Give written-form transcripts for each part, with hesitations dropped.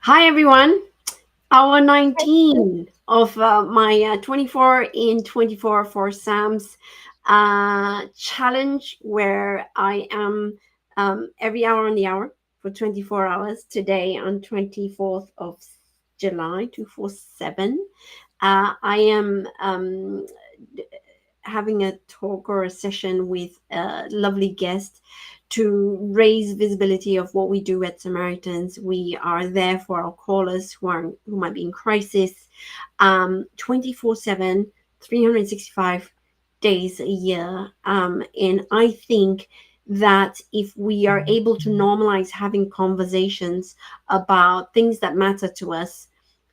Hi everyone. Hour Hi. 19 of my 24 in 24 for Sam's challenge, where I am every hour on the hour for 24 hours. Today on 24th of July 247. I am having a talk or a session with a lovely guest to raise visibility of what we do at Samaritans. We are there for our callers who might be in crisis, 24/7, 365 days a year. And I think that if we are able to normalize having conversations about things that matter to us,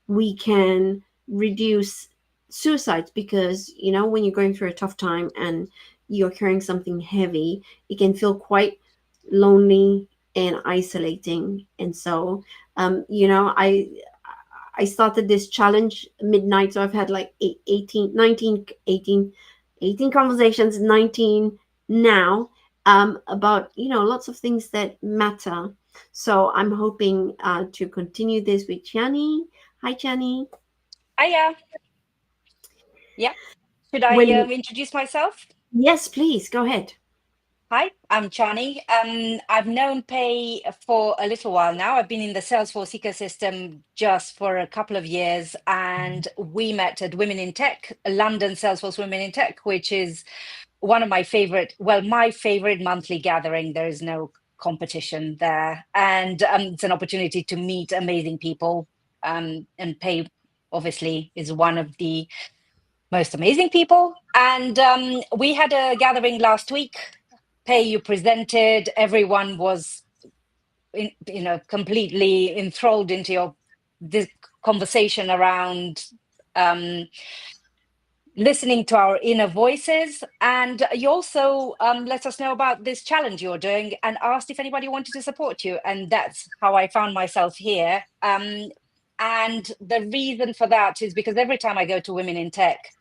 we can reduce suicides, because when you're going through a tough time and you're carrying something heavy, it can feel quite lonely and isolating. And so I started this challenge midnight, so I've had like 18, 19, 18, 18 conversations, 19 now, about lots of things that matter. So I'm hoping to continue this with Ciani. Hi, Ciani. Hiya. Yeah. Should I When introduce myself? Yes, please go ahead. Hi, I'm Chani. I've known Pay for a little while now. I've been in the Salesforce ecosystem just for a couple of years, and we met at Women in Tech, London Salesforce Women in Tech, which is one of my favorite, well, my favorite monthly gathering. There is no competition there. And it's an opportunity to meet amazing people. And Pay, obviously, is one of the most amazing people. And we had a gathering last week. Pay, you presented. Everyone was, completely enthralled into your this conversation around um, listening to our inner voices. And you also let us know about this challenge you're doing and asked if anybody wanted to support you. And that's how I found myself here. And the reason for that is because every time I go to Women in Tech,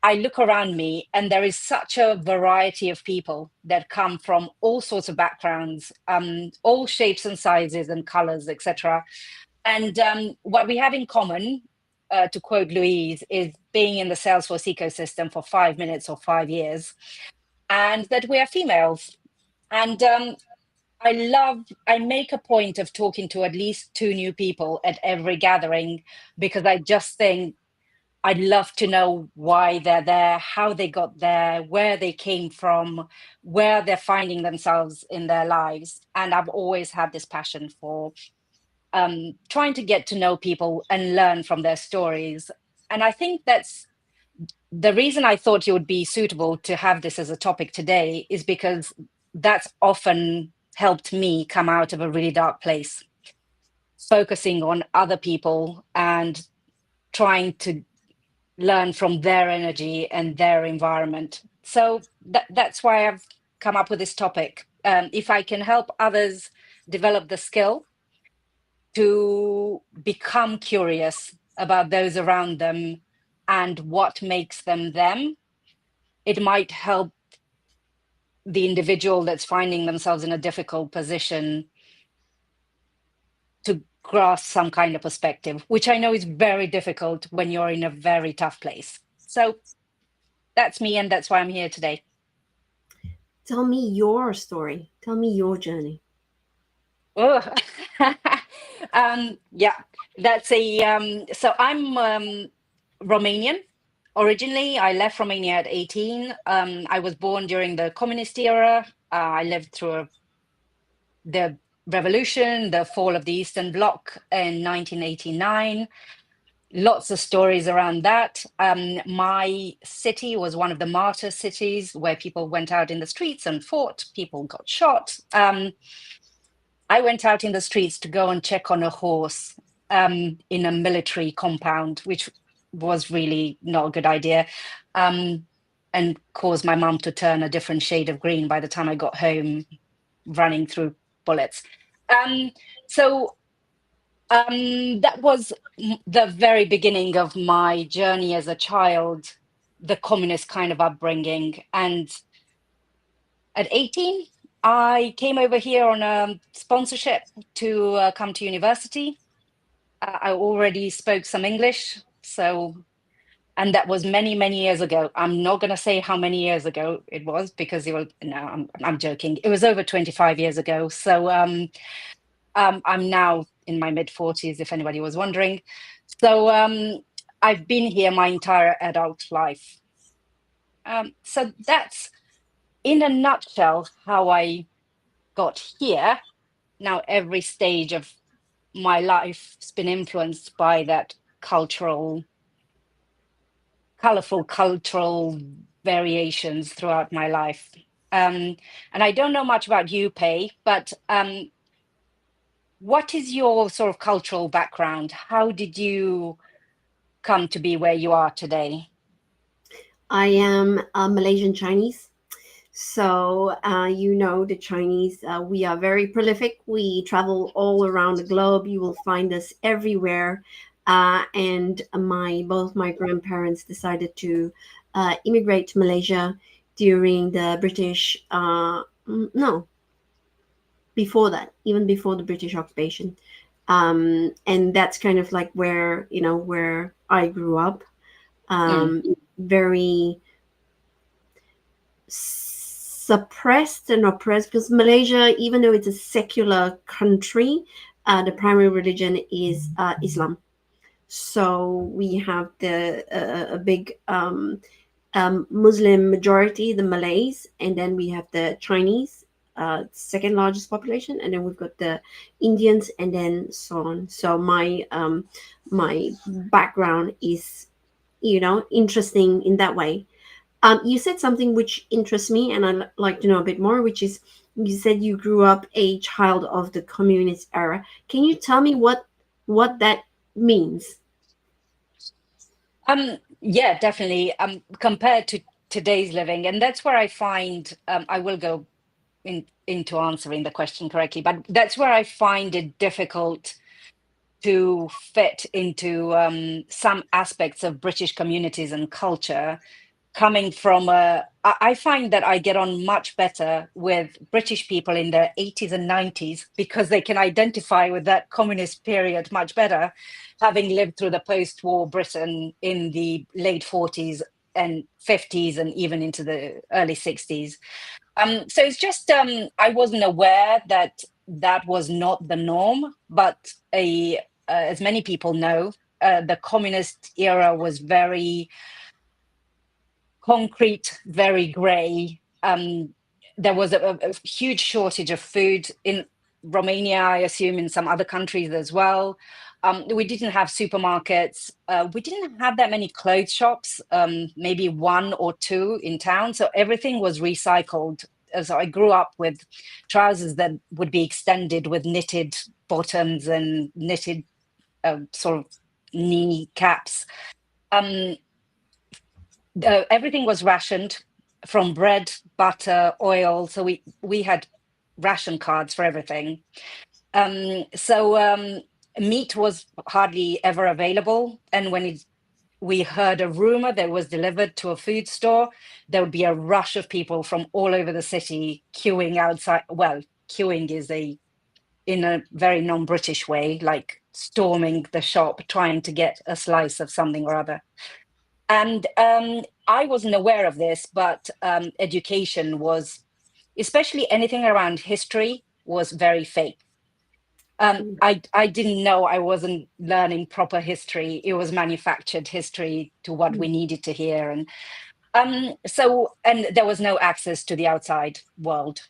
I look around me and there is such a variety of people that come from all sorts of backgrounds, all shapes and sizes and colors, etc. And what we have in common, to quote Louise, is being in the Salesforce ecosystem for 5 minutes or 5 years, and that we are females. And I make a point of talking to at least two new people at every gathering, because I just think I'd love to know why they're there, how they got there, where they came from, where they're finding themselves in their lives. And I've always had this passion for trying to get to know people and learn from their stories. And I think that's the reason I thought it would be suitable to have this as a topic today, is because that's often helped me come out of a really dark place, focusing on other people and trying to learn from their energy and their environment. So that's why I've come up with this topic. If I can help others develop the skill to become curious about those around them and what makes them them, it might help the individual that's finding themselves in a difficult position to grasp some kind of perspective, which I know is very difficult when you're in a very tough place. So that's me, and that's why I'm here today. Tell me your story. Tell me your journey. Ugh. Yeah, that's a so I'm Romanian originally. I left Romania at 18. I was born during the communist era. I lived through the revolution, the fall of the Eastern Bloc in 1989. Lots of stories around that. My city was one of the martyr cities where people went out in the streets and fought. People got shot. I went out in the streets to go and check on a horse in a military compound, which was really not a good idea, and caused my mum to turn a different shade of green by the time I got home, running through bullets. Um, so that was the very beginning of my journey as a child, the communist kind of upbringing. And at 18, I came over here on a sponsorship to come to university. I already spoke some English. So, and that was many, many years ago. I'm not going to say how many years ago it was because it will, no, I'm joking. It was over 25 years ago. So, I'm now in my mid 40s, if anybody was wondering. So, I've been here my entire adult life. So that's in a nutshell how I got here. Now, every stage of my life's been influenced by that colorful cultural variations throughout my life. And I don't know much about you, Pei, but what is your sort of cultural background? How did you come to be where you are today? I am a Malaysian Chinese. So, the Chinese, we are very prolific. We travel all around the globe. You will find us everywhere. And both my grandparents decided to immigrate to Malaysia during the British, no, before that, even before the British occupation. And that's kind of like where I grew up. Mm, Very suppressed and oppressed because Malaysia, even though it's a secular country, the primary religion is Islam. So we have a big Muslim majority, the Malays, and then we have the Chinese, second largest population, and then we've got the Indians, and then so on. So my background is interesting in that way. You said something which interests me, and I'd like to know a bit more, which is you said you grew up a child of the communist era. Can you tell me what that means? yeah, definitely. Compared to today's living, and that's where I find I will go into answering the question correctly, but that's where I find it difficult to fit into some aspects of British communities and culture. Coming from I find that I get on much better with British people in the 80s and 90s because they can identify with that communist period much better, having lived through the post-war Britain in the late 40s and 50s and even into the early 60s. So it's just I wasn't aware that that was not the norm, but as many people know, the communist era was very concrete, very grey. There was a huge shortage of food in Romania, I assume in some other countries as well. We didn't have supermarkets. We didn't have that many clothes shops, maybe one or two in town. So everything was recycled. So I grew up with trousers that would be extended with knitted bottoms and knitted sort of knee caps. Um, Everything was rationed from bread, butter, oil. So we had ration cards for everything. So meat was hardly ever available, and when we heard a rumor that was delivered to a food store, there would be a rush of people from all over the city queuing outside. Well, queuing is in a very non-British way, like storming the shop, trying to get a slice of something or other. And I wasn't aware of this, but education was, especially anything around history, was very fake. I didn't know I wasn't learning proper history. It was manufactured history to what we needed to hear. And and there was no access to the outside world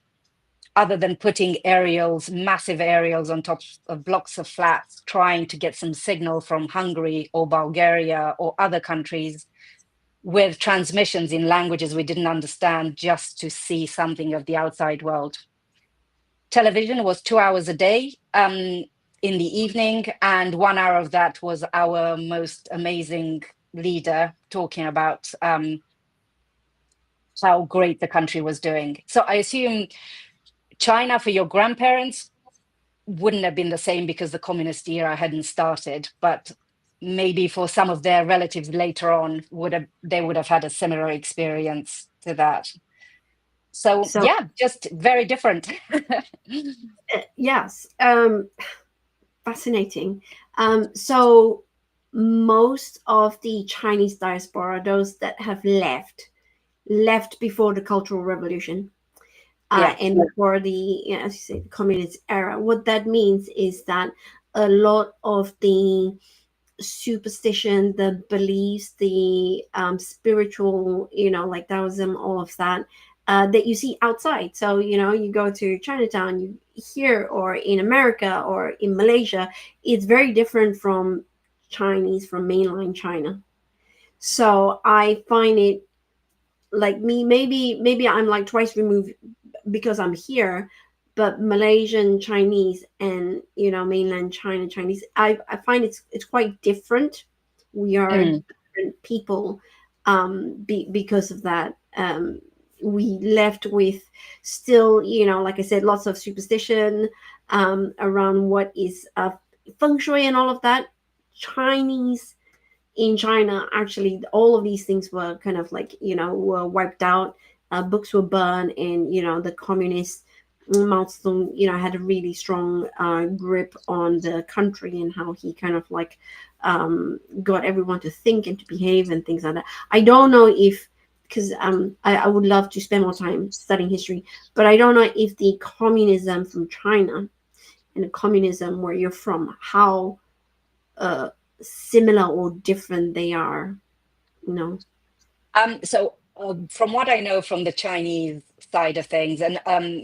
other than putting aerials, massive aerials on top of blocks of flats, trying to get some signal from Hungary or Bulgaria or other countries with transmissions in languages we didn't understand just to see something of the outside world. Television was 2 hours a day in the evening, and 1 hour of that was our most amazing leader talking about how great the country was doing. So I assume China for your grandparents wouldn't have been the same because the communist era hadn't started, but maybe for some of their relatives later on they would have had a similar experience to that. So So yeah, just very different. yes, fascinating. So most of the Chinese diaspora, those that have left before the Cultural Revolution, Yeah. and before the, as you say, the communist era. What that means is that a lot of the superstition, the beliefs, the spiritual, like Taoism, all of that, that you see outside. So, you go to Chinatown, you here, or in America, or in Malaysia, it's very different from Chinese, from mainland China. So I find it, like me, maybe I'm like twice removed because I'm here, but Malaysian Chinese and mainland China Chinese, I find it's quite different. We are Mm. different people, because of that. We left with still, like I said, lots of superstition around what is feng shui and all of that. Chinese in China, actually, all of these things were kind of like, were wiped out. Books were burned, and the communists, Mao Zedong, had a really strong grip on the country, and how he kind of like got everyone to think and to behave and things like that. I don't know if, because I would love to spend more time studying history, but I don't know if the communism from China and the communism where you're from, how uh, similar or different they are. No. From what I know from the Chinese side of things, and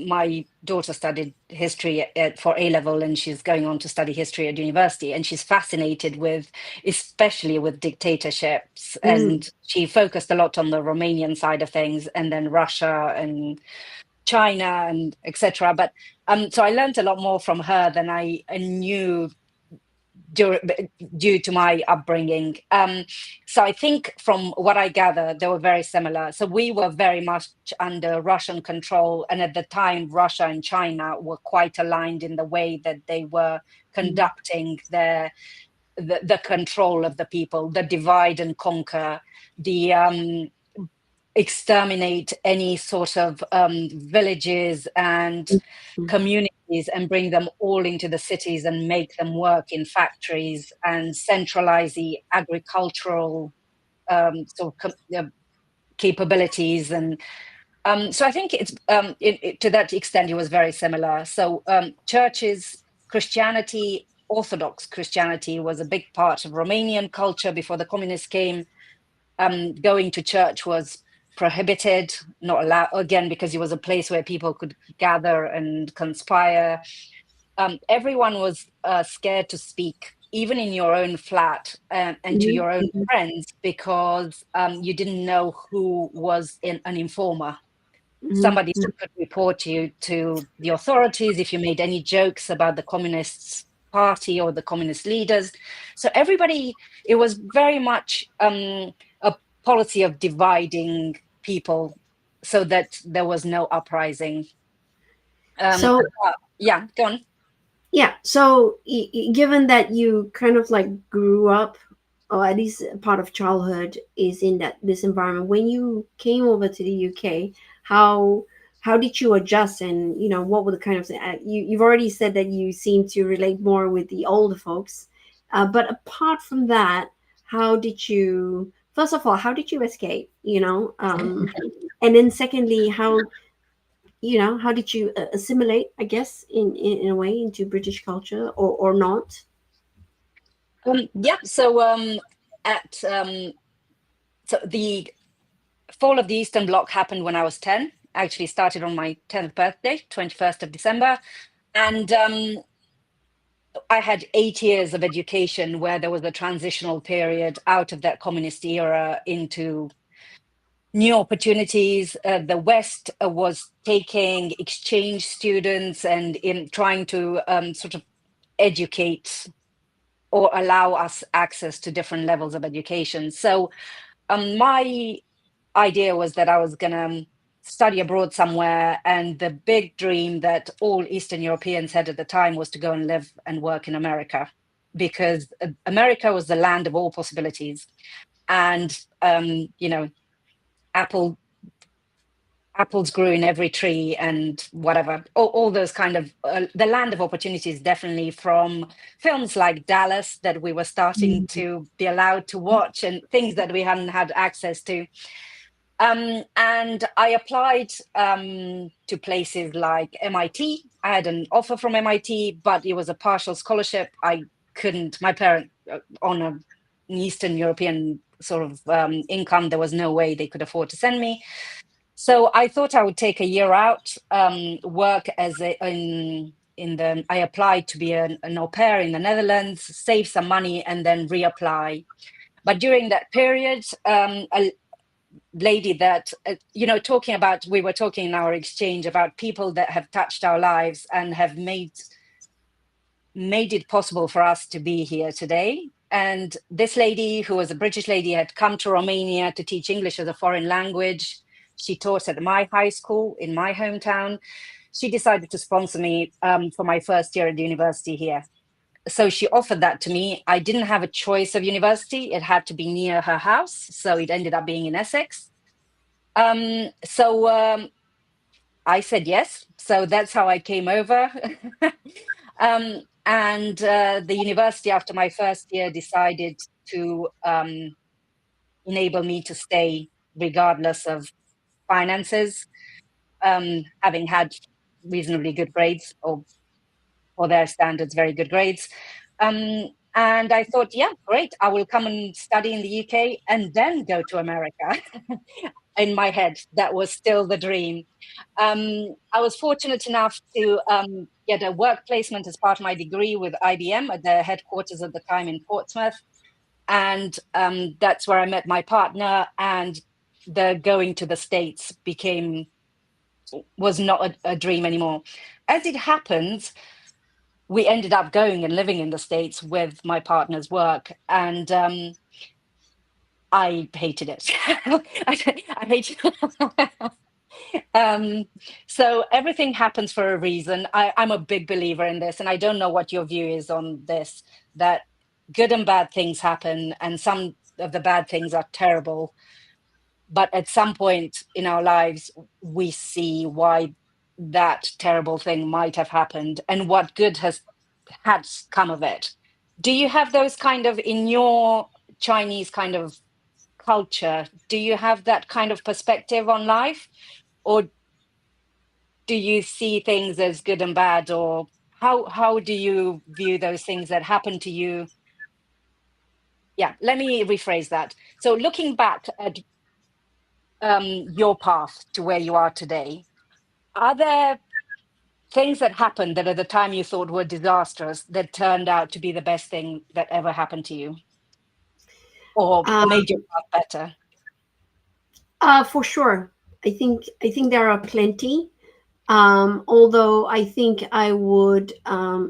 my daughter studied history for A level, and she's going on to study history at university, and she's fascinated with, especially with dictatorships, Mm, and she focused a lot on the Romanian side of things, and then Russia and China and etc. But so I learned a lot more from her than I knew due, due to my upbringing. So I think from what I gather, they were very similar. So we were very much under Russian control. And at the time, Russia and China were quite aligned in the way that they were mm, conducting the control of the people, the divide and conquer, the exterminate any sort of villages and mm, communities and bring them all into the cities and make them work in factories and centralize the agricultural capabilities. And so I think it's to that extent it was very similar. So churches, Christianity, Orthodox Christianity was a big part of Romanian culture before the communists came. Going to church was prohibited, not allowed, again, because it was a place where people could gather and conspire. Everyone was scared to speak, even in your own flat, and to mhm, your own mhm, friends, because you didn't know who was an informer. mhm, Somebody could report you to the authorities if you made any jokes about the Communist Party or the communist leaders. So everybody, it was very much a policy of dividing people so that there was no uprising. Um, So yeah, go on. yeah, so given that you kind of like grew up, or at least part of childhood is in that this environment, when you came over to the UK, how how did you adjust, and what were the kind of you've already said that you seem to relate more with the older folks, but apart from that, how did you, first of all, how did you escape, and then secondly, how did you assimilate, I guess, in a way, into British culture, or not? Yeah, so at so the fall of the Eastern Bloc happened when I was 10. Actually started on my 10th birthday, 21st of December. And I had 8 years of education where there was a transitional period out of that communist era into new opportunities. The West was taking exchange students and in trying to sort of educate or allow us access to different levels of education. So my idea was that I was going to study abroad somewhere. And the big dream that all Eastern Europeans had at the time was to go and live and work in America, because America was the land of all possibilities. And, Apple apples grew in every tree and whatever, all those kind of the land of opportunities, definitely from films like Dallas that we were starting Mm. to be allowed to watch and things that we hadn't had access to. And I applied to places like MIT. I had an offer from MIT, but it was a partial scholarship. I couldn't, my parent on an Eastern European sort of income, there was no way they could afford to send me. So I thought I would take a year out, work as I applied to be an au pair in the Netherlands, save some money, and then reapply. But during that period, a lady that, talking about, we were talking in our exchange about people that have touched our lives and have made it possible for us to be here today. And this lady, who was a British lady, had come to Romania to teach English as a foreign language. She taught at my high school in my hometown. She decided to sponsor me for my first year at the university here. So she offered that to me. I didn't have a choice of university. It had to be near her house. So it ended up being in Essex. So I said yes. So that's how I came over. And the university, after my first year, decided to enable me to stay regardless of finances, having had reasonably good grades, or for their standards, very good grades. And I thought, yeah, great, I will come and study in the UK and then go to America. In my head, that was still the dream. I was fortunate enough to get a work placement as part of my degree with IBM at their headquarters at the time in Portsmouth. And that's where I met my partner, and the going to the States was not a dream anymore. As it happens, we ended up going and living in the States with my partner's work, and I hated it. I hated so everything happens for a reason. I'm a big believer in this, and I don't know what your view is on this, that good and bad things happen, and some of the bad things are terrible. But at some point in our lives, we see why that terrible thing might have happened and what good has had come of it. Do you have those kind of, in your Chinese kind of culture, do you have that kind of perspective on life? Or do you see things as good and bad, or how do you view those things that happen to you? Yeah, let me rephrase that. So looking back at your path to where you are today, are there things that happened that at the time you thought were disastrous that turned out to be the best thing that ever happened to you, or Um, made your path better? for sure. I think there are plenty. Although I think I would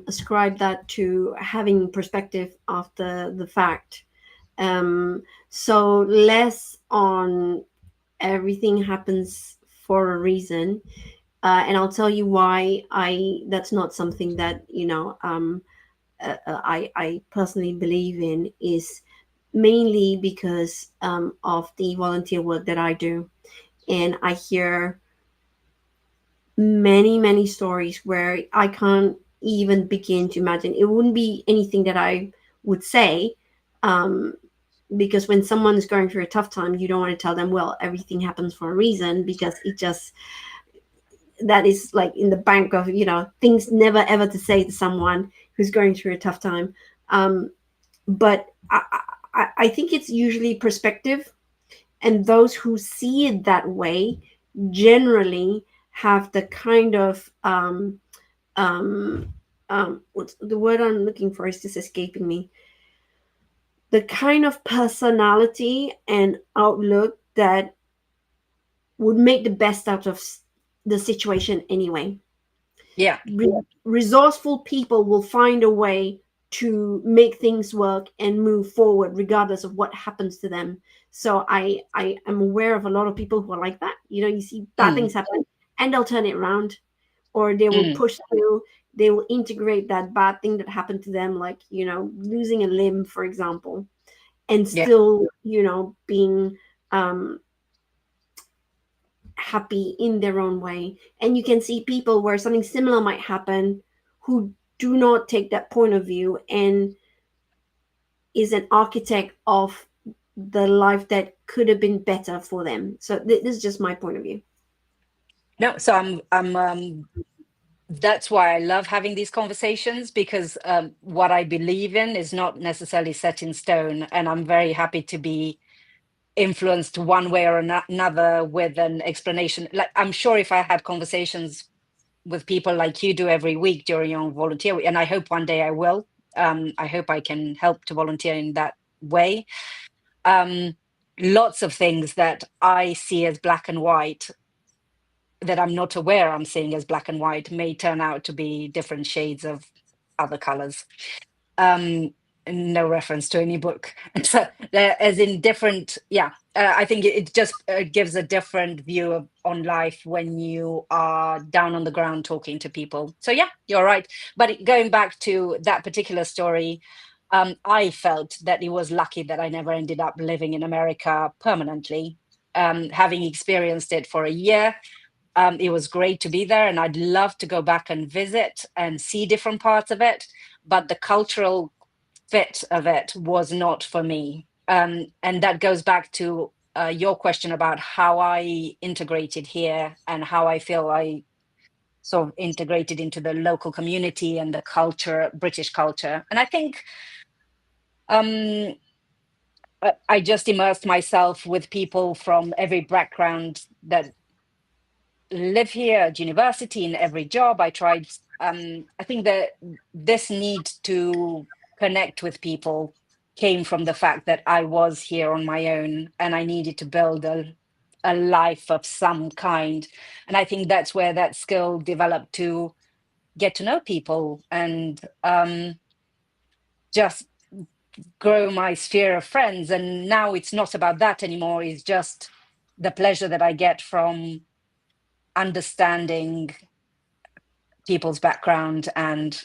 ascribe that to having perspective after the fact. So less on everything happens for a reason, and I'll tell you why. I That's not something that I personally believe in. Is mainly because of the volunteer work that I do, and I hear many stories where I can't even begin to imagine. It wouldn't be anything that I would say, um, because when someone is going through a tough time, you don't want to tell them, well, everything happens for a reason, because it just, that is like in the bank of things never ever to say to someone who's going through a tough time. But I think it's usually perspective, and those who see it that way generally have the kind of um, what's the word I'm looking for, is just escaping me, the kind of personality and outlook that would make the best out of the situation anyway. Yeah. Resourceful people will find a way to make things work and move forward regardless of what happens to them. So I am aware of a lot of people who are like that. You see bad Mm, things happen and they'll turn it around, or they will mm, push through. They will integrate that bad thing that happened to them, like losing a limb, for example, and yeah. still being happy in their own way. And you can see people where something similar might happen who do not take that point of view and is an architect of the life that could have been better for them. So this is just my point of view. No, so I'm that's why I love having these conversations, because what I believe in is not necessarily set in stone, and I'm very happy to be influenced one way or another with an explanation. Like, I'm sure if I had conversations with people like you do every week during your volunteer week, and I hope one day I will. I hope I can help to volunteer in that way. Lots of things that I see as black and white, that I'm not aware I'm seeing as black and white, may turn out to be different shades of other colors. Um, no reference to any book. So, as in different, yeah. I think it just gives a different view on life when you are down on the ground talking to people. So yeah, you're right. But going back to that particular story, I felt that it was lucky that I never ended up living in America permanently. Having experienced it for a year, it was great to be there, and I'd love to go back and visit and see different parts of it. But the cultural fit of it was not for me. And that goes back to your question about how I integrated here and how I feel I sort of integrated into the local community and the culture, British culture. And I think um, I just immersed myself with people from every background that live here at university, in every job I tried. I think that this need to connect with people came from the fact that I was here on my own and I needed to build a life of some kind. And I think that's where that skill developed, to get to know people and just grow my sphere of friends. And now it's not about that anymore. It's just the pleasure that I get from understanding people's background and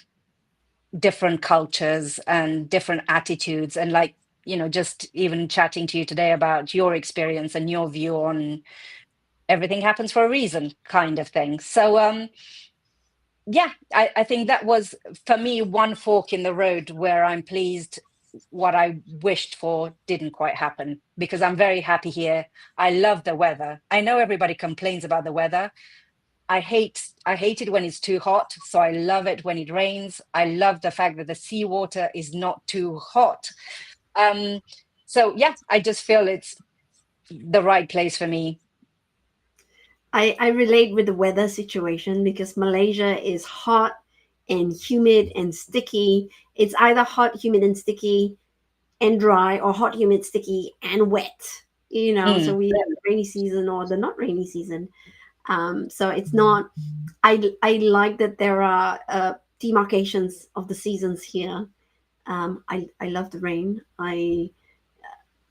different cultures and different attitudes, and like, just even chatting to you today about your experience and your view on everything happens for a reason kind of thing. So yeah, I think that was, for me, one fork in the road where I'm pleased what I wished for didn't quite happen, because I'm very happy here. I love the weather. I know everybody complains about the weather. I hate it when it's too hot, so I love it when it rains. I love the fact that the seawater is not too hot. Um, so yeah, I just feel it's the right place for me. I relate with the weather situation because Malaysia is hot and humid and sticky. It's either hot, humid, and sticky and dry, or hot, humid, sticky, and wet. So Mm, we have the rainy season or the not rainy season. So it's not. I like that there are demarcations of the seasons here. I love the rain.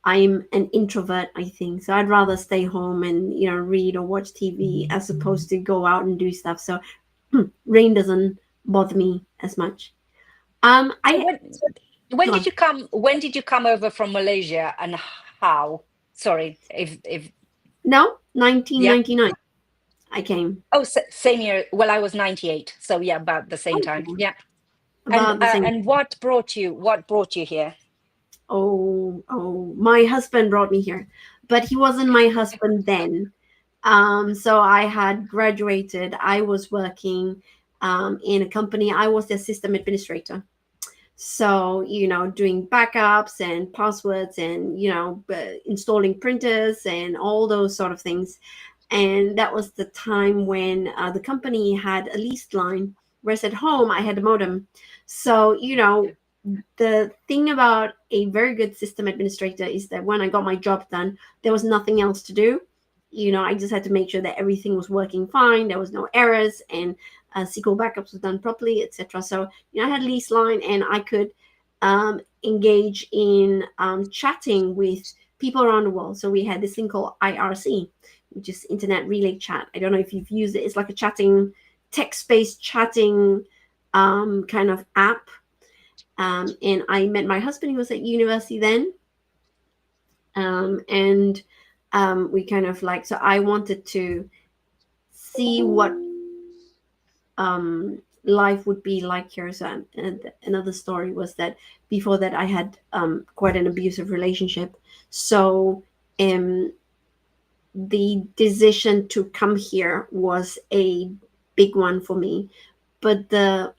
I'm an introvert, I think, so I'd rather stay home and read or watch TV as opposed to go out and do stuff. So rain doesn't bother me as much. so I when Go did on. you come, over from Malaysia, and how? Sorry, if No, yeah. 1999 I came. Oh, same year. Well, I was 98, so yeah, about the same time. Okay. Yeah. And About the same. what brought you here? Oh, my husband brought me here, but he wasn't my husband then. So I had graduated. I was working in a company. I was the system administrator. So, doing backups and passwords and, installing printers and all those sort of things. And that was the time when the company had a leased line, whereas at home I had a modem. So, the thing about a very good system administrator is that when I got my job done, there was nothing else to do. I just had to make sure that everything was working fine, there was no errors, and SQL backups were done properly, etc. So, I had lease line, and I could engage in chatting with people around the world. So we had this thing called IRC, which is Internet Relay Chat. I don't know if you've used it. It's like a chatting, text-based chatting kind of app. And I met my husband. He was at university then, and we kind of like, so I wanted to see what life would be like here. So, and another story was that before that I had quite an abusive relationship. So um, the decision to come here was a big one for me. But the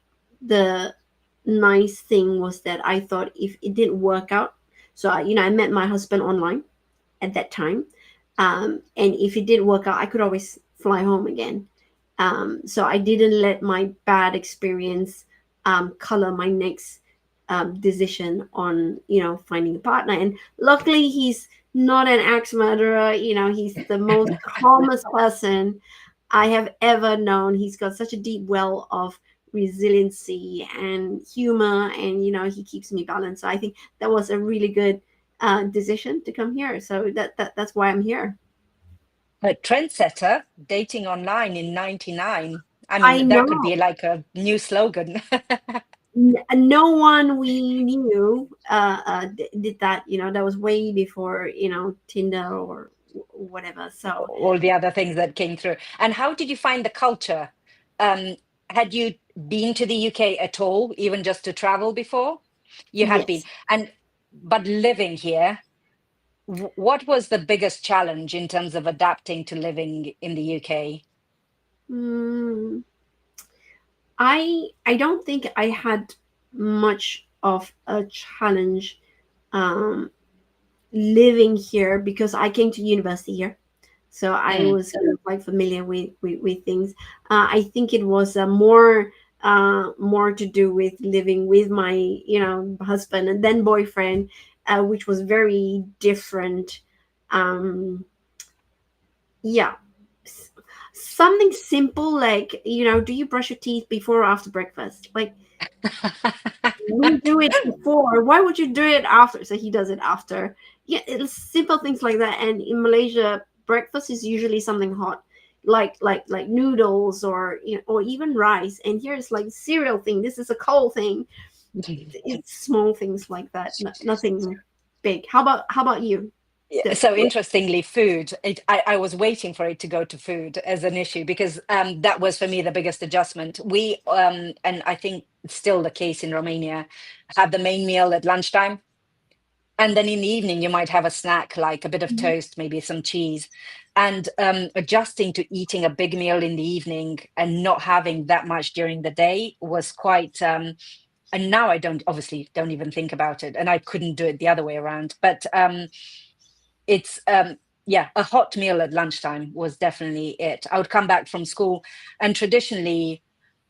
nice thing was that I thought if it didn't work out, so I met my husband online at that time, and if it didn't work out, I could always fly home again. So I didn't let my bad experience color my next decision on finding a partner. And luckily, he's not an axe murderer. He's the most calmest person I have ever known. He's got such a deep well of resiliency and humor, and he keeps me balanced. So I think that was a really good decision to come here. So that's why I'm here. A trendsetter, dating online in 99. I I mean, that could know be like a new slogan. no one we knew did that. That was way before Tinder or whatever. So All the other things that came through. And how did you find the culture? Um, had you been to the UK at all, even just to travel before? You had been. yes. And but living here, what was the biggest challenge in terms of adapting to living in the UK? Mm, I don't think I had much of a challenge um, living here because I came to university here. So I Mm. was kind of like familiar with things. I think it was more to do with living with my husband and then boyfriend, which was very different. Um, yeah, S- something simple like do you brush your teeth before or after breakfast? Like we do it before. Why would you do it after? So he does it after. Yeah, it's simple things like that. And in Malaysia, breakfast is usually something hot, like noodles or or even rice. And here it's like cereal thing. This is a cold thing. It's small things like that. Nothing big. How about you? Yeah, The, so interestingly, food, I was waiting for it to go to food as an issue because that was for me the biggest adjustment. We, and I think it's still the case in Romania, have the main meal at lunchtime. And then in the evening, you might have a snack like a bit of toast, maybe some cheese. And adjusting to eating a big meal in the evening and not having that much during the day was quite. And now I don't obviously don't even think about it, and I couldn't do it the other way around. But it's yeah, a hot meal at lunchtime was definitely it. I would come back from school, and traditionally,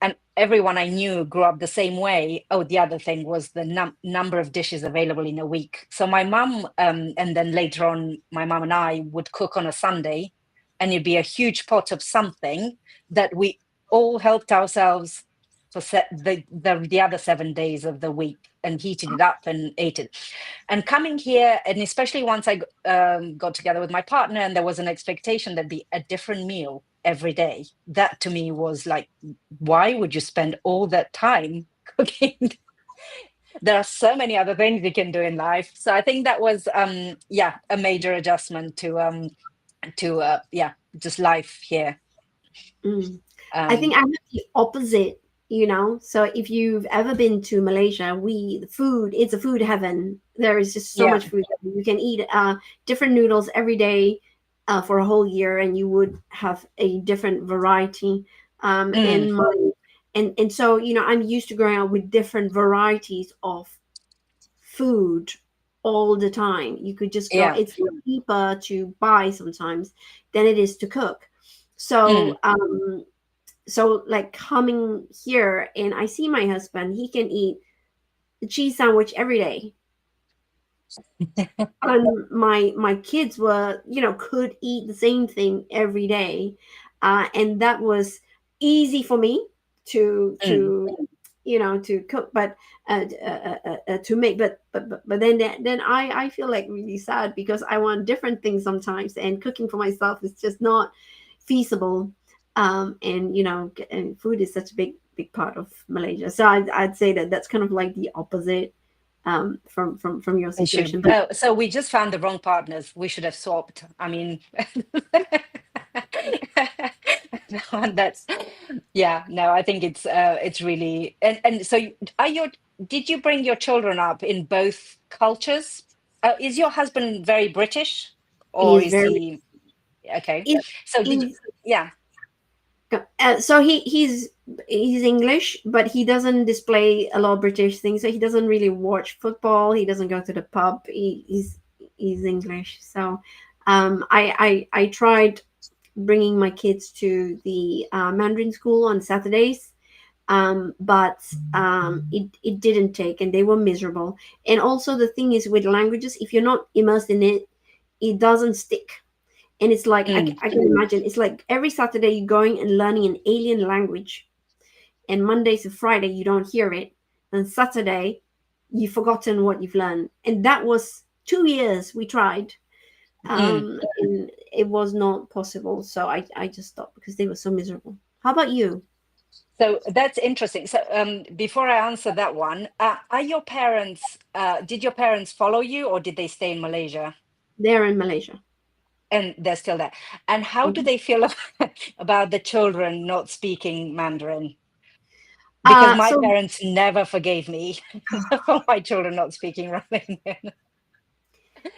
and everyone I knew grew up the same way. Oh, the other thing was the number of dishes available in a week. So my mum, and then later on my mum and I would cook on a Sunday, and it'd be a huge pot of something that we all helped ourselves for the other 7 days of the week, and heated it up and ate it. And coming here, and especially once I got together with my partner, and there was an expectation there'd be a different meal every day. That to me was like, why would you spend all that time cooking? There are so many other things you can do in life. So I think that was, yeah, a major adjustment to yeah, just life here. Mm. I think Um, I have the opposite, So if you've ever been to Malaysia, the food, it's a food heaven. There is just so yeah. much food. You can eat different noodles every day for a whole year, and you would have a different variety. Mm, And so I'm used to growing up with different varieties of food all the time. You could just go. yeah. It's cheaper to buy sometimes than it is to cook. Mm. So like coming here and I see my husband, he can eat a cheese sandwich every day. And my kids were, could eat the same thing every day. And that was easy for me Mm. to cook, but to make, but then I feel like really sad because I want different things sometimes, and cooking for myself is just not feasible. And and food is such a big part of Malaysia, so I'd say that that's kind of like the opposite. from your Issue. situation. But So we just found the wrong partners. We should have swapped. I mean, no, that's yeah. No, I think it's really and so are your did you bring your children up in both cultures? Is your husband very British he or is is very he okay? in, So did you? in Yeah. so he's English, but he doesn't display a lot of British things. So he doesn't really watch football. He doesn't go to the pub. He's English. So I tried bringing my kids to the Mandarin school on Saturdays, but it didn't take, and they were miserable. And also the thing is with languages, if you're not immersed in it, it doesn't stick. And it's like Mm, I can imagine it's like every Saturday you're going and learning an alien language, and Monday to Friday you don't hear it, and Saturday you've forgotten what you've learned. And that was 2 years we tried, mm. and it was not possible. So I just stopped because they were so miserable. How about you? So that's interesting. So before I answer that one, are your parents? Did your parents follow you, or did they stay in Malaysia? They're in Malaysia. And they're still there. And how do Mhm. they feel about the children not speaking Mandarin? Because my So parents never forgave me for my children not speaking Romanian.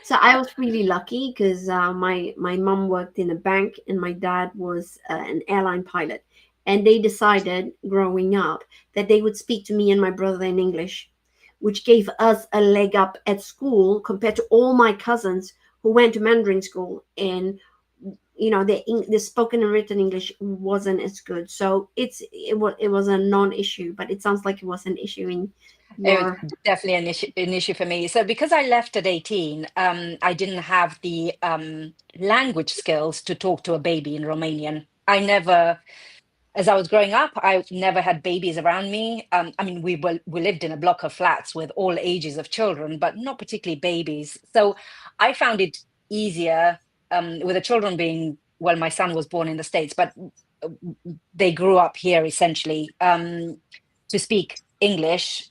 So I was really lucky because my mom worked in a bank and my dad was an airline pilot, and they decided growing up that they would speak to me and my brother in English, which gave us a leg up at school compared to all my cousins who went to Mandarin school, and the spoken and written English wasn't as good. So it was a non-issue, but it sounds like it was an issue in It your. was definitely an issue for me. So because I left at 18, I didn't have the language skills to talk to a baby in Romanian. As I was growing up, I never had babies around me. I mean, we lived in a block of flats with all ages of children, but not particularly babies. So I found it easier with the children being, well, my son was born in the States, but uh, they grew up here essentially, to speak English,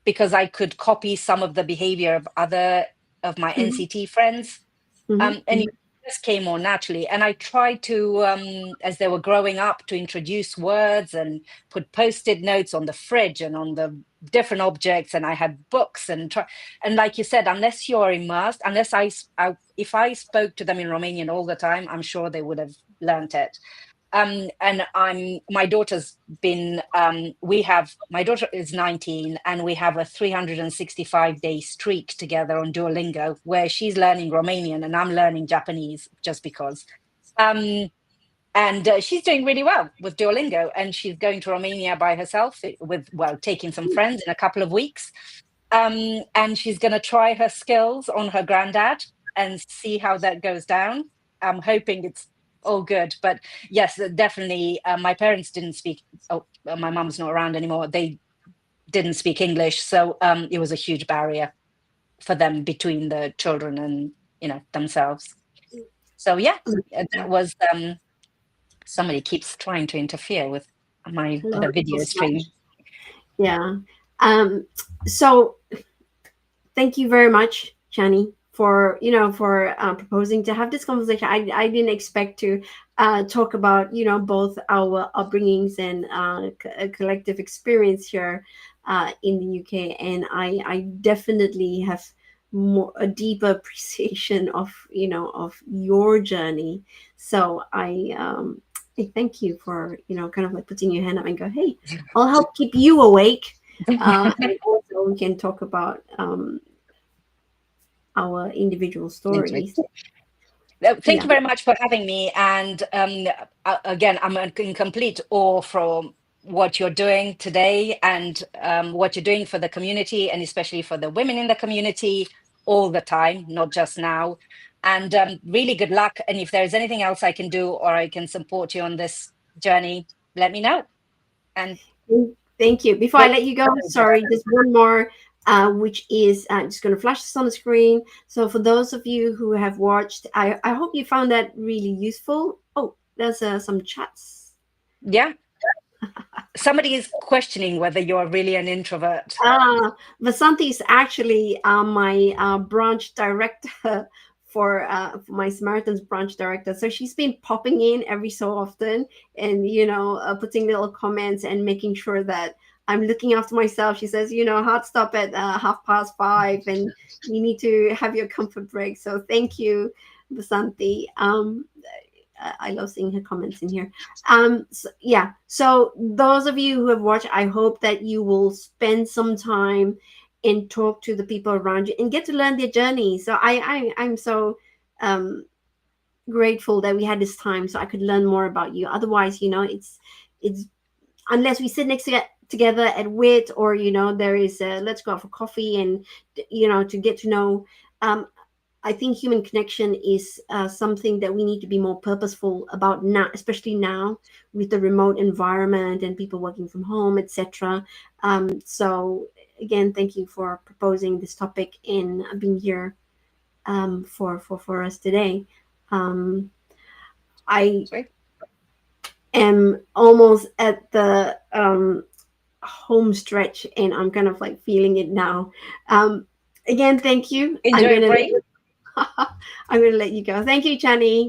because I could copy some of the behavior of other of my Mhm, NCT friends, mhm, and it mhm, just came more naturally. And I tried to, as they were growing up, to introduce words and put post-it notes on the fridge and on the different objects. And I had books and like you said, unless you're immersed, unless if I spoke to them in Romanian all the time, I'm sure they would have learnt it. And my daughter's been we have my daughter is 19 and we have a 365-day streak together on Duolingo where she's learning Romanian and I'm learning Japanese just because. Um, and she's doing really well with Duolingo, and she's going to Romania by herself taking some friends in a couple of weeks. And she's going to try her skills on her granddad and see how that goes down. I'm hoping it's all good. But yes, definitely. My parents didn't speak. Oh, my mum's not around anymore. They didn't speak English, so it was a huge barrier for them between the children and themselves. So yeah, that mhm. was. Somebody keeps trying to interfere with my Hello, other little video stream. Smash. Yeah. Um, so thank you very much, Chani, for proposing to have this conversation. I didn't expect to talk about both our upbringings and a collective experience here in the UK, and I definitely have a deeper appreciation of your journey. So I thank you for kind of like putting your hand up and go, hey, I'll help keep you awake. And also we can talk about our individual stories. Thank Yeah, you very much for having me. And again, I'm in complete awe from what you're doing today and what you're doing for the community, and especially for the women in the community all the time, not just now. And really good luck. And if there's anything else I can do or I can support you on this journey, let me know. And thank you. Before I wait, let you go, sorry, there's one more, which is just going to flash this on the screen. So for those of you who have watched, I hope you found that really useful. Oh, there's some chats. yeah. Somebody is questioning whether you're really an introvert. Vasanti is actually my branch director for my Samaritans branch director. So she's been popping in every so often, and putting little comments and making sure that I'm looking after myself. She says, hard stop at 5:30, and you need to have your comfort break. So thank you, Vasanti. I love seeing her comments in here. So, yeah. So those of you who have watched, I hope that you will spend some time and talk to the people around you and get to learn their journey. So I'm so um, grateful that we had this time so I could learn more about you. Otherwise, it's unless we sit next together at WIT, or there is a let's go out for coffee, and to get to know. I think human connection is something that we need to be more purposeful about now, especially now with the remote environment and people working from home, etc. So again, thank you for proposing this topic and being here for us today. Um, I Sweet. am almost at the home stretch, and I'm kind of like feeling it now. Again, thank you. Enjoy your break. I'm going to let you go. Thank you, Chani.